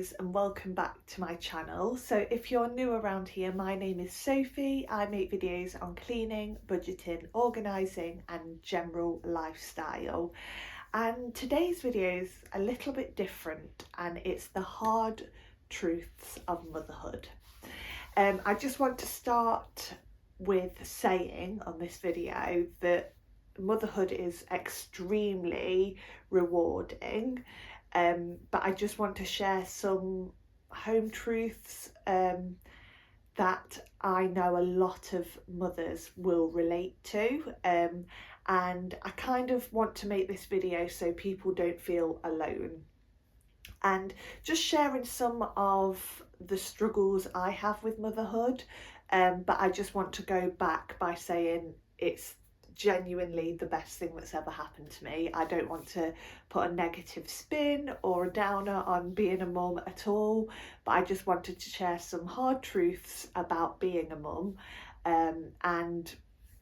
guys, and welcome back to my channel. So if you're new around here, my name is Sophie. I make videos on cleaning, budgeting, organising and general lifestyle. And today's video is a little bit different, and it's the hard truths of motherhood. I just want to start with saying on this video that motherhood is extremely rewarding. But I just want to share some home truths that I know a lot of mothers will relate to, and I kind of want to make this video so people don't feel alone, and just sharing some of the struggles I have with motherhood. But I just want to go back by saying it's genuinely the best thing that's ever happened to me. I don't want to put a negative spin or a downer on being a mum at all, but I just wanted to share some hard truths about being a mum, and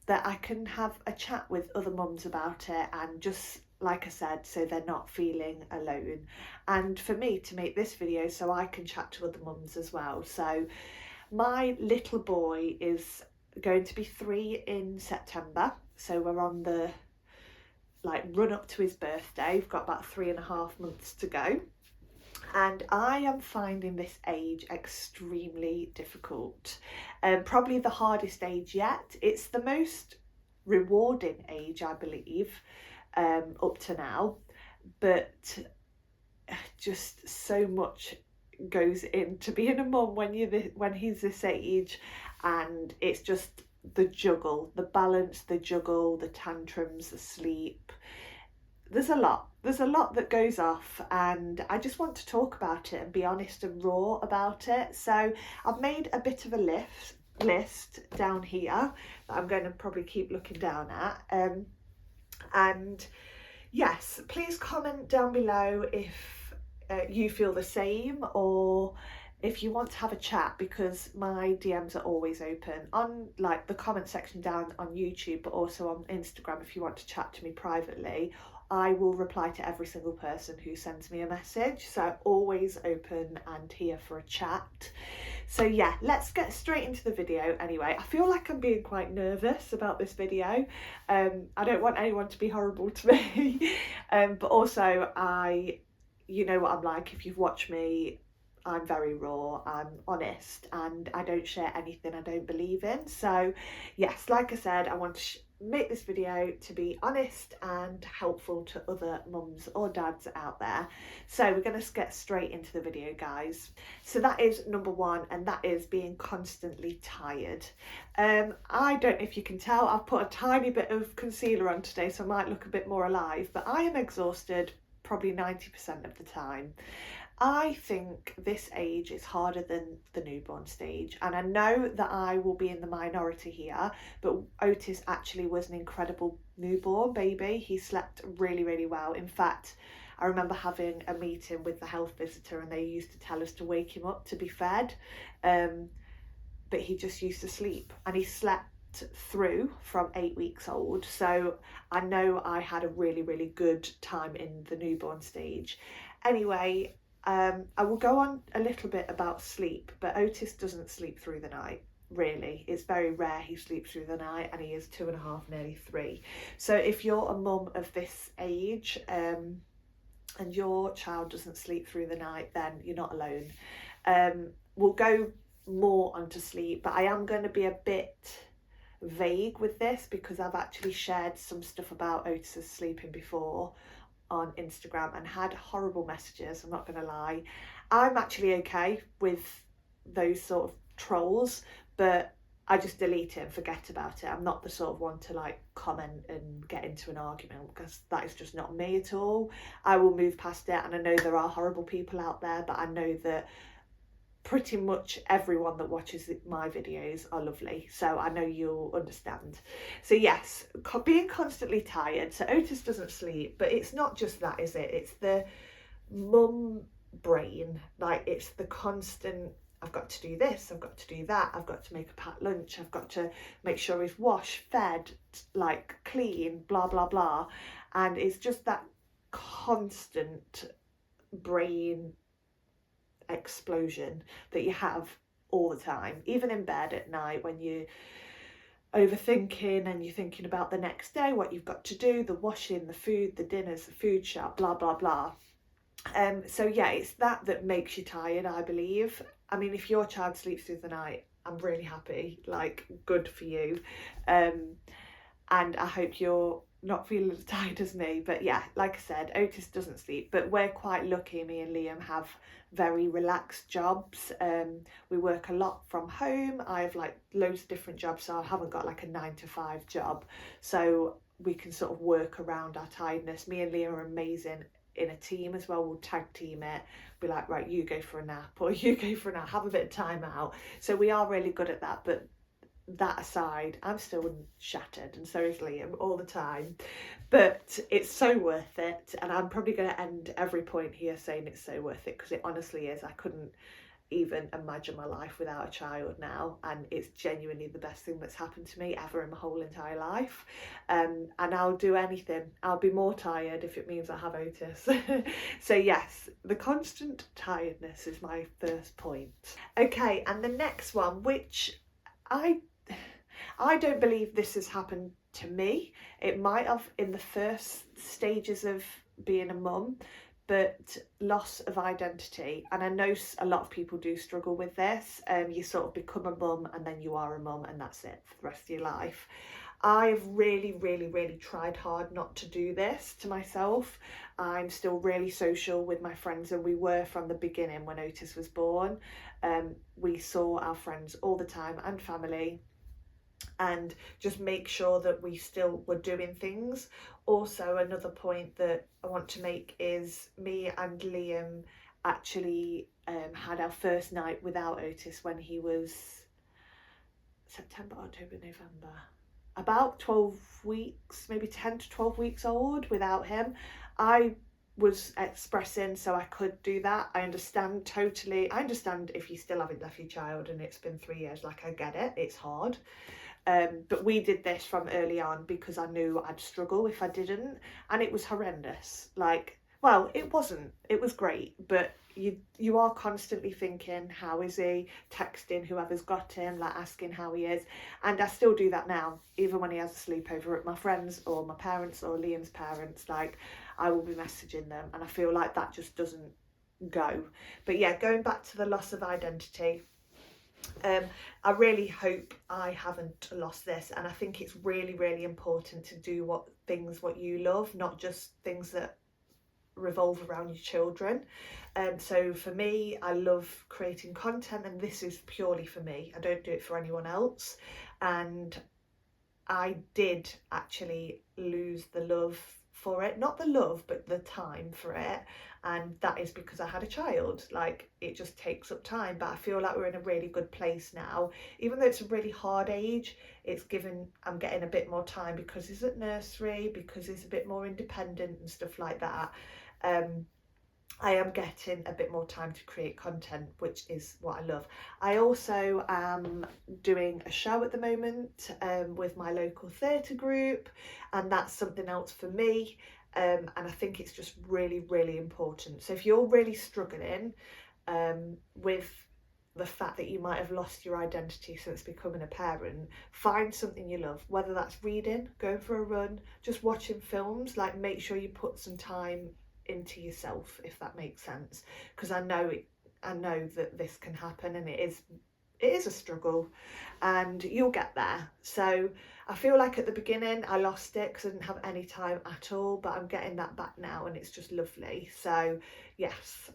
that I can have a chat with other mums about it, and just like I said, so they're not feeling alone, and for me to make this video so I can chat to other mums as well. So my little boy is going to be 3 in September, so we're on the run up to his birthday. We've got about 3.5 months to go, and I am finding this age extremely difficult, probably the hardest age yet. It's the most rewarding age, I believe, up to now, but just so much goes into being a mum when he's this age, and it's just the juggle, the balance, the juggle, the tantrums, the sleep. There's a lot that goes off, and I just want to talk about it and be honest and raw about it. So I've made a bit of a list down here that I'm going to probably keep looking down at, and yes, please comment down below if you feel the same, or if you want to have a chat, because my DMs are always open on the comment section down on YouTube, but also on Instagram. If you want to chat to me privately, I will reply to every single person who sends me a message, so I'm always open and here for a chat. So yeah, let's get straight into the video. Anyway, I feel like I'm being quite nervous about this video. I don't want anyone to be horrible to me, but also you know what I'm like. If you've watched me, I'm very raw, I'm honest, and I don't share anything I don't believe in. So yes, like I said, I want to make this video to be honest and helpful to other mums or dads out there. So we're going to get straight into the video, guys. So that is number one, and that is being constantly tired. I don't know if you can tell, I've put a tiny bit of concealer on today, so I might look a bit more alive, but I am exhausted probably 90% of the time. I think this age is harder than the newborn stage, and I know that I will be in the minority here, but Otis actually was an incredible newborn baby. He slept really, really well. In fact, I remember having a meeting with the health visitor, and they used to tell us to wake him up to be fed, but he just used to sleep, and he slept through from 8 weeks old. So I know I had a really, really good time in the newborn stage. Anyway, I will go on a little bit about sleep, but Otis doesn't sleep through the night, really. It's very rare he sleeps through the night, and he is 2.5, nearly 3. So if you're a mum of this age, and your child doesn't sleep through the night, then you're not alone. We'll go more onto sleep, but I am going to be a bit vague with this, because I've actually shared some stuff about Otis's sleeping before on Instagram and had horrible messages. I'm not gonna lie. I'm actually okay with those sort of trolls, but I just delete it and forget about it. I'm not the sort of one to comment and get into an argument, because that is just not me at all. I will move past it, and I know there are horrible people out there, but I know that pretty much everyone that watches my videos are lovely, so I know you'll understand. So yes, being constantly tired. So Otis doesn't sleep, but it's not just that, is it? It's the mum brain. It's the constant, I've got to do this, I've got to do that, I've got to make a packed lunch, I've got to make sure he's washed, fed, clean, blah blah blah. And it's just that constant brain explosion that you have all the time, even in bed at night when you're overthinking and you're thinking about the next day, what you've got to do, the washing, the food, the dinners, the food shop, blah blah blah. So yeah, it's that makes you tired, I believe. I mean, if your child sleeps through the night, I'm really happy, like, good for you. And I hope you're not feeling as tired as me. But yeah, like I said, Otis doesn't sleep, but we're quite lucky. Me and Liam have very relaxed jobs. We work a lot from home. I have like loads of different jobs, so I haven't got like a 9 to 5 job. So we can sort of work around our tiredness. Me and Liam are amazing in a team as well. We'll tag team it, be like, right, you go for a nap, or you go for a nap, have a bit of time out. So we are really good at that. But that aside, I'm still shattered, and so is Liam all the time. But it's so worth it, and I'm probably going to end every point here saying it's so worth it, because it honestly is. I couldn't even imagine my life without a child now, and it's genuinely the best thing that's happened to me ever in my whole entire life. And I'll do anything. I'll be more tired if it means I have Otis. So yes, the constant tiredness is my first point. Okay, and the next one, which I don't believe this has happened to me. It might have in the first stages of being a mum, but loss of identity. And I know a lot of people do struggle with this. You sort of become a mum and then you are a mum and that's it for the rest of your life. I've really, really, really tried hard not to do this to myself. I'm still really social with my friends, and we were from the beginning when Otis was born. We saw our friends all the time and family, and just make sure that we still were doing things. Also, another point that I want to make is me and Liam actually had our first night without Otis when he was September, October, November, about 12 weeks, maybe 10 to 12 weeks old without him. I was expressing, so I could do that. I understand totally. I understand if you still haven't left your child and it's been 3 years, like, I get it, it's hard. But we did this from early on because I knew I'd struggle if I didn't, and it was horrendous. Like, well, it wasn't, it was great, but you are constantly thinking, how is he, texting whoever's got him, like asking how he is. And I still do that now, even when he has a sleepover at my friends or my parents or Liam's parents. Like, I will be messaging them, and I feel like that just doesn't go. But yeah, going back to the loss of identity, I really hope I haven't lost this, and I think it's really, really important to do what you love, not just things that revolve around your children. So for me, I love creating content, and this is purely for me. I don't do it for anyone else. And I did actually lose the love for it, not the love, but the time for it. And that is because I had a child. Like, it just takes up time, but I feel like we're in a really good place now. Even though it's a really hard age, I'm getting a bit more time because he's at nursery, because he's a bit more independent and stuff like that. I am getting a bit more time to create content, which is what I love. I also am doing a show at the moment with my local theatre group, and that's something else for me. And I think it's just really, really important. So if you're really struggling with the fact that you might have lost your identity since becoming a parent, find something you love, whether that's reading, going for a run, just watching films. Like, make sure you put some time into yourself, if that makes sense, because I know that this can happen, and it is a struggle, and you'll get there. So I feel like at the beginning I lost it because I didn't have any time at all, but I'm getting that back now, and it's just lovely. So yes,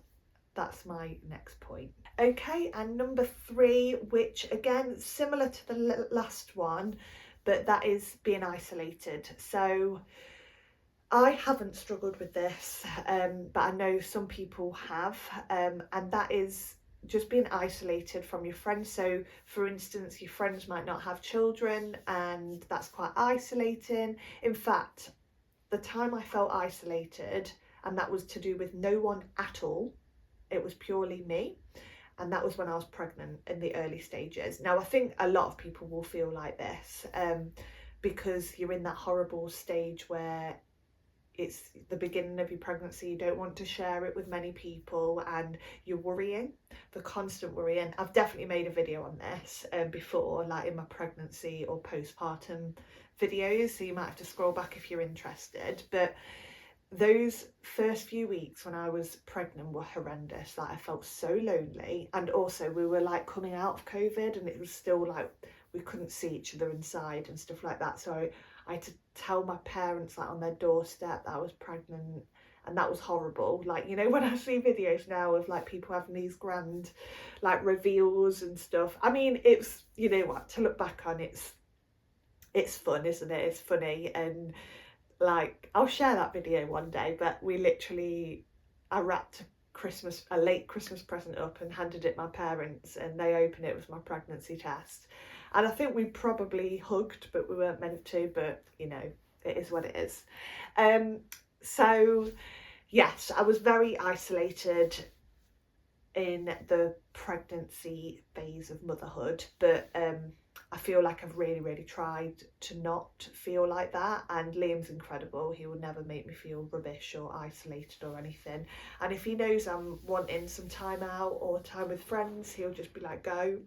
that's my next point. Okay, and number 3, which again, similar to the last one, but that is being isolated. So I haven't struggled with this, but I know some people have, and that is just being isolated from your friends. So for instance, your friends might not have children, and that's quite isolating. In fact, the time I felt isolated, and that was to do with no one at all, it was purely me, and that was when I was pregnant in the early stages. Now, I think a lot of people will feel like this, because you're in that horrible stage where it's the beginning of your pregnancy, you don't want to share it with many people, and you're worrying, the constant worrying. I've definitely made a video on this before, like in my pregnancy or postpartum videos, so you might have to scroll back if you're interested. But those first few weeks when I was pregnant were horrendous. Like, I felt so lonely, and also we were like coming out of COVID, and it was still like we couldn't see each other inside and stuff like that. So I had to tell my parents like on their doorstep that I was pregnant, and that was horrible. Like, you know, when I see videos now of like people having these grand like reveals and stuff, I mean, it's, you know what, to look back on, it's fun, isn't it? It's funny. And like, I'll share that video one day, but we literally, I wrapped a late Christmas present up and handed it to my parents, and they opened it. It was my pregnancy test. And I think we probably hugged, but we weren't meant to, but you know, it is what it is. So yes, I was very isolated in the pregnancy phase of motherhood, but I feel like I've really tried to not feel like that. And Liam's incredible. He will never make me feel rubbish or isolated or anything. And if he knows I'm wanting some time out or time with friends, he'll just be like, go.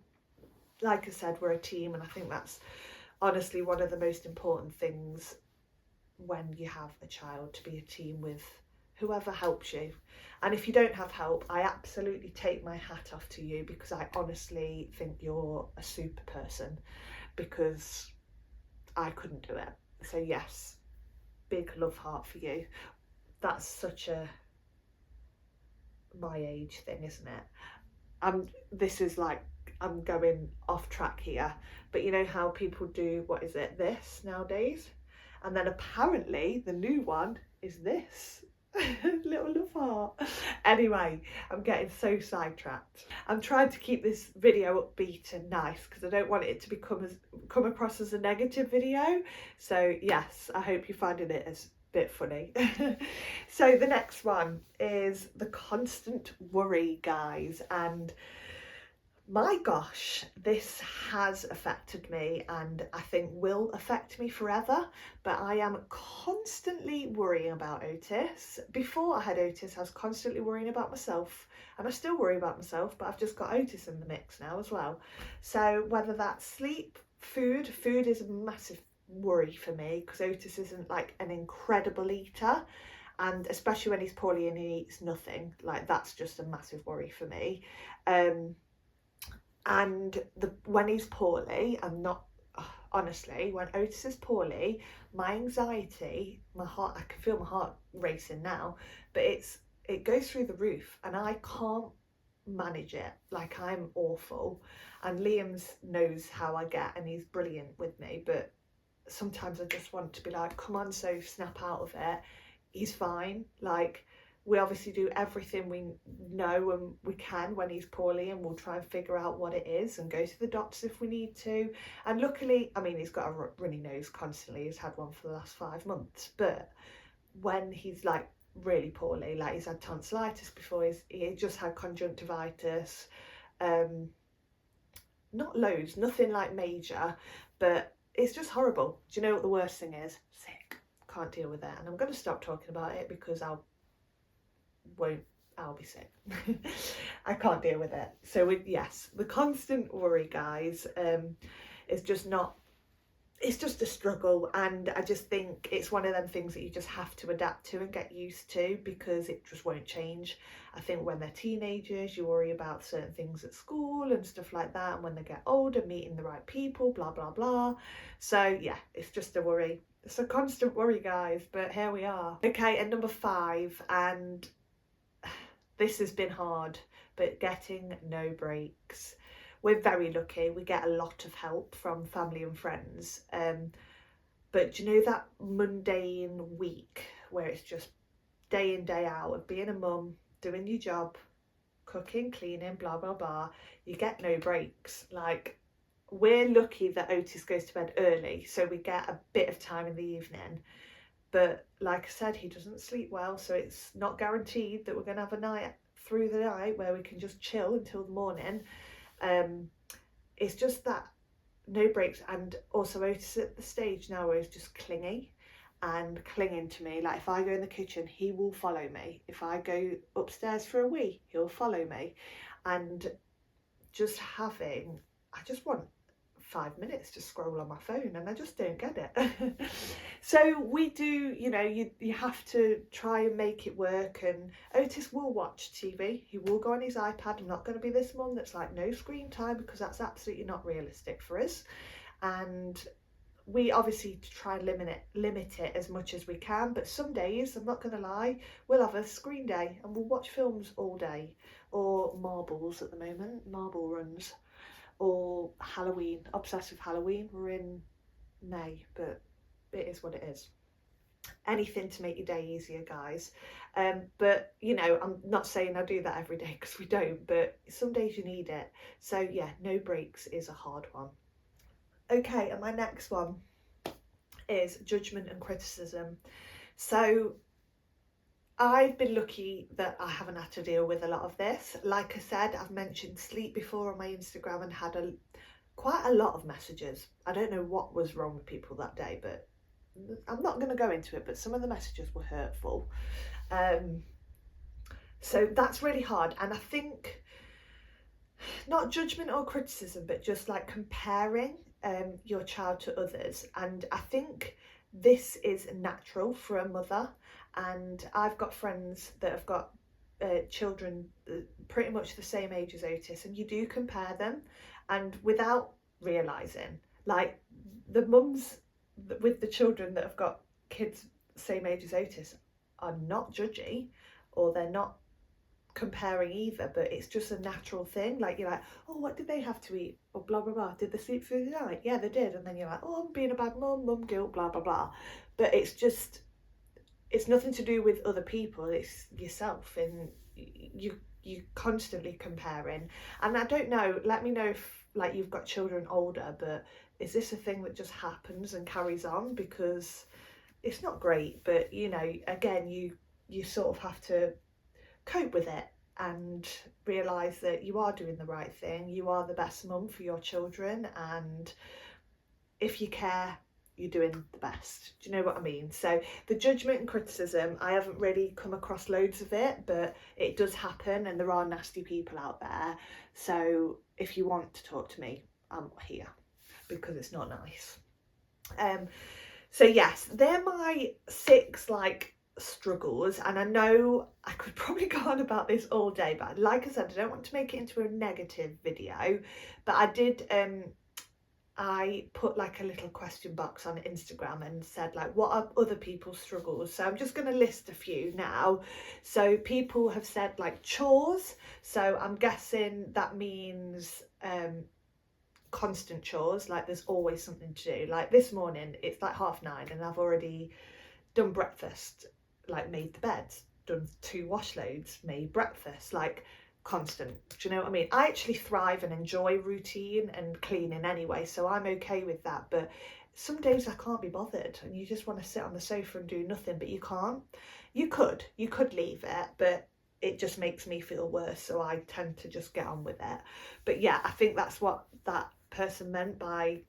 Like I said, we're a team, and I think that's honestly one of the most important things when you have a child, to be a team with whoever helps you. And if you don't have help, I absolutely take my hat off to you, because I honestly think you're a super person, because I couldn't do it. So yes, big love heart for you. That's such a my age thing, isn't it? This is like, I'm going off track here, but you know how people do, what is it, this nowadays? And then apparently the new one is this. Little love heart. Anyway, I'm getting so sidetracked. I'm trying to keep this video upbeat and nice, because I don't want it to come across as a negative video. So yes, I hope you're finding it as a bit funny. So the next one is the constant worry, guys. And my gosh, this has affected me, and I think will affect me forever. But I am constantly worrying about Otis. Before I had Otis, I was constantly worrying about myself, and I still worry about myself, but I've just got Otis in the mix now as well. So whether that's sleep, food is a massive worry for me, because Otis isn't like an incredible eater, and especially when he's poorly and he eats nothing, like that's just a massive worry for me. And when he's poorly, I'm not, honestly, when Otis is poorly, my anxiety, my heart, I can feel my heart racing now, but it goes through the roof, and I can't manage it. Like, I'm awful. And Liam knows how I get, and he's brilliant with me, but sometimes I just want to be like, come on, Soph, snap out of it. He's fine. Like, we obviously do everything we know and we can when he's poorly, and we'll try and figure out what it is and go to the doctors if we need to. And luckily, I mean, he's got a runny nose constantly. He's had one for the last 5 months. But when he's like really poorly, like he's had tonsillitis before, he just had conjunctivitis. Not loads, nothing like major, but it's just horrible. Do you know what the worst thing is? Sick. Can't deal with it. And I'm going to stop talking about it, because I'll be sick. I can't deal with it. So yes, the constant worry, guys, is just not, it's just a struggle. And I just think it's one of them things that you just have to adapt to and get used to, because it just won't change. I think when they're teenagers, you worry about certain things at school and stuff like that, and when they get older, meeting the right people, blah blah blah. So yeah, it's just a worry. It's a constant worry, guys, but here we are. Okay, and number 5, and this has been hard, but getting no breaks. We're very lucky. We get a lot of help from family and friends. But do you know that mundane week where it's just day in, day out of being a mum, doing your job, cooking, cleaning, blah, blah, blah. You get no breaks. Like, we're lucky that Otis goes to bed early, so we get a bit of time in the evening. But like I said, he doesn't sleep well, so it's not guaranteed that we're going to have a night through the night where we can just chill until the morning. It's just that no breaks. And also Otis at the stage now where he's just clingy, and clinging to me. Like if I go in the kitchen, he will follow me. If I go upstairs for a wee, he'll follow me. And just having, I just want 5 minutes to scroll on my phone, and I just don't get it. So we do, you have to try and make it work. And Otis will watch TV, he will go on his iPad. I'm not going to be this mum that's like no screen time, because that's absolutely not realistic for us. And we obviously try and limit it as much as we can, but some days, I'm not going to lie, we'll have a screen day and we'll watch films all day, or marbles at the moment, marble runs, or Halloween, obsessed with Halloween. We're in May, but it is what it is. Anything to make your day easier, guys. But I'm not saying I do that every day, because we don't, but some days you need it. So yeah, no breaks is a hard one. Okay, and my next one is judgment and criticism. So I've been lucky that I haven't had to deal with a lot of this. Like I said, I've mentioned sleep before on my Instagram and had quite a lot of messages. I don't know what was wrong with people that day, but I'm not going to go into it, but some of the messages were hurtful. So that's really hard. And I think not judgment or criticism, but just like comparing your child to others. And I think this is natural for a mother. And I've got friends that have got children pretty much the same age as Otis, and you do compare them, and without realising, like the mums with the children that have got kids same age as Otis are not judgy, or they're not comparing either, but it's just a natural thing. Like you're like, oh, what did they have to eat, or blah blah blah, did they sleep through the night? Yeah, they did. And then you're like, oh, I'm being a bad mum guilt, blah blah blah. But it's nothing to do with other people, it's yourself, and you constantly comparing. And I don't know, let me know if like you've got children older, but is this a thing that just happens and carries on? Because it's not great, but again, you sort of have to cope with it and realise that you are doing the right thing, you are the best mum for your children, and if you care, you're doing the best. Do you know what I mean? So the judgment and criticism, I haven't really come across loads of it, but it does happen, and there are nasty people out there. So if you want to talk to me, I'm here, because it's not nice. So yes, they're my 6 struggles, and I know I could probably go on about this all day, but like I said, I don't want to make it into a negative video. But I put like a little question box on Instagram and said like, what are other people's struggles? So I'm just going to list a few now. So people have said like chores, so I'm guessing that means constant chores, like there's always something to do. Like this morning it's like 9:30 and I've already done breakfast, like made the beds, done 2 wash loads, made breakfast, like constant. Do you know what I mean? I actually thrive and enjoy routine and cleaning anyway, so I'm okay with that. But some days I can't be bothered, and you just want to sit on the sofa and do nothing, but you can't. You could leave it, but it just makes me feel worse, so I tend to just get on with it. But yeah, I think that's what that person meant by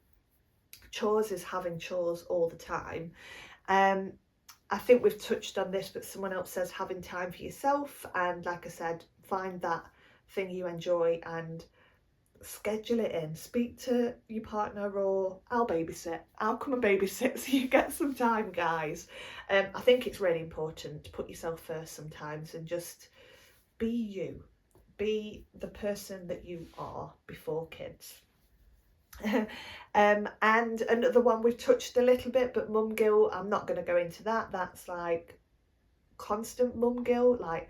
chores, is having chores all the time. I think we've touched on this, but someone else says having time for yourself, and like I said, find that thing you enjoy and schedule it in. Speak to your partner, or I'll babysit. I'll come and babysit so you get some time, guys. I think it's really important to put yourself first sometimes and just be you. Be the person that you are before kids. And another one we've touched a little bit, but mum guilt, I'm not going to go into that. That's like constant mum guilt. Like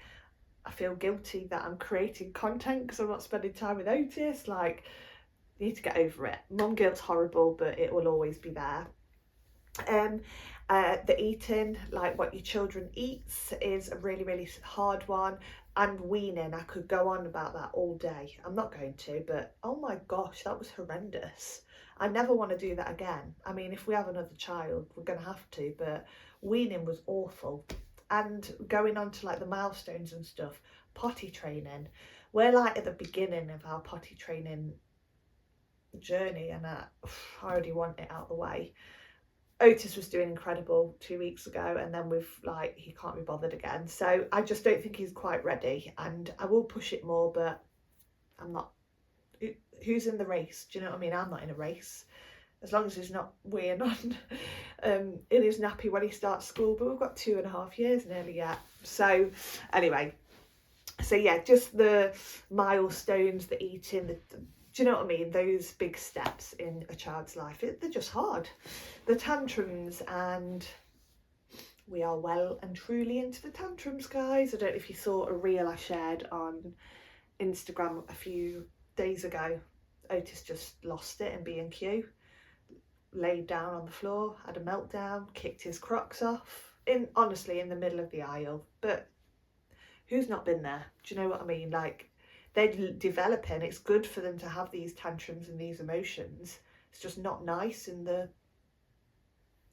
I feel guilty that I'm creating content because I'm not spending time with Otis. Like, you need to get over it. Mum guilt's horrible, but it will always be there. The eating, like what your children eats, is a really, really hard one. And weaning, I could go on about that all day. I'm not going to, but oh my gosh, that was horrendous. I never want to do that again. I mean, if we have another child, we're going to have to, but weaning was awful. And going on to like the milestones and stuff, potty training. We're like at the beginning of our potty training journey, and I already want it out of the way. Otis was doing incredible 2 weeks ago, and then he can't be bothered again. So I just don't think he's quite ready, and I will push it more, but I'm not. Who's in the race? Do you know what I mean? I'm not in a race. As long as he's not weighing on in his nappy when he starts school, but we've got 2.5 years nearly yet. So anyway, so yeah, just the milestones, the eating, do you know what I mean? Those big steps in a child's life, they're just hard. The tantrums, and we are well and truly into the tantrums, guys. I don't know if you saw a reel I shared on Instagram a few days ago. Otis just lost it in B&Q, laid down on the floor, had a meltdown, kicked his Crocs off, honestly in the middle of the aisle. But who's not been there? Do you know what I mean? Like, they're developing. It's good for them to have these tantrums and these emotions. It's just not nice in the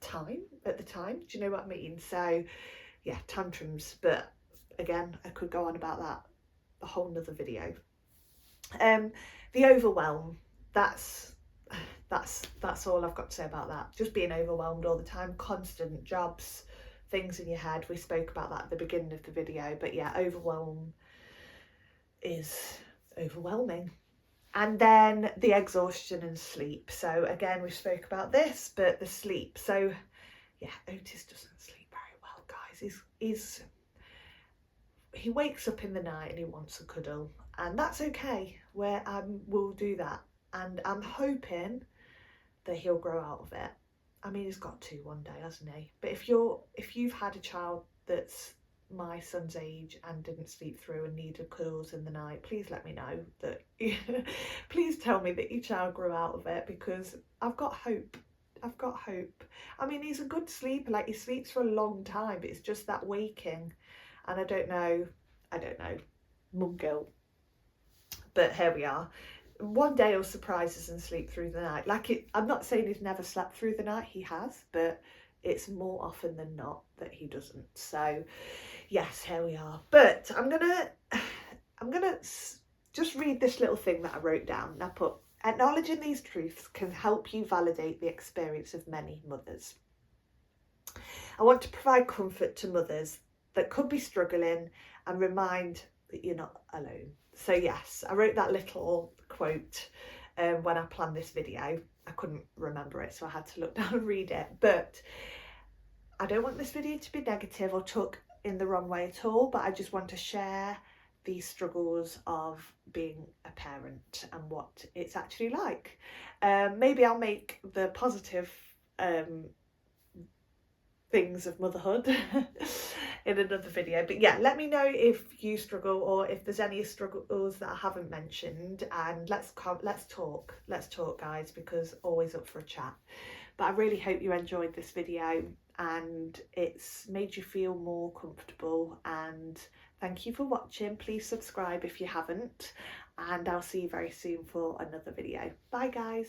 time, at the time. Do you know what I mean? So yeah, tantrums. But again, I could go on about that a whole nother video. The overwhelm, that's all I've got to say about that. Just being overwhelmed all the time, constant jobs, things in your head. We spoke about that at the beginning of the video, but yeah, overwhelm is overwhelming. And then the exhaustion and sleep. So again, we spoke about this, but the sleep. So yeah, Otis doesn't sleep very well, guys. He wakes up in the night and he wants a cuddle, and that's okay. We'll do that, and I'm hoping that he'll grow out of it. I mean, he's got to one day, hasn't he? But if you've had a child that's my son's age and didn't sleep through and needed cuddles in the night, please let me know that. Please tell me that your child grew out of it, because I've got hope. I mean, he's a good sleeper, like he sleeps for a long time, but it's just that waking. And I don't know, mum guilt. But here we are. One day he'll surprise us and sleep through the night. I'm not saying he's never slept through the night, he has, but it's more often than not that he doesn't. So yes, here we are. But I'm gonna just read this little thing that I wrote down. And I put, acknowledging these truths can help you validate the experience of many mothers. I want to provide comfort to mothers that could be struggling and remind that you're not alone. So yes, I wrote that little quote when I planned this video. I couldn't remember it, so I had to look down and read it. But I don't want this video to be negative or took in the wrong way at all, but I just want to share these struggles of being a parent and what it's actually like. Maybe I'll make the positive things of motherhood in another video. But yeah, let me know if you struggle or if there's any struggles that I haven't mentioned, and let's talk, guys, because always up for a chat. But I really hope you enjoyed this video and it's made you feel more comfortable, and thank you for watching. Please subscribe if you haven't, and I'll see you very soon for another video. Bye guys.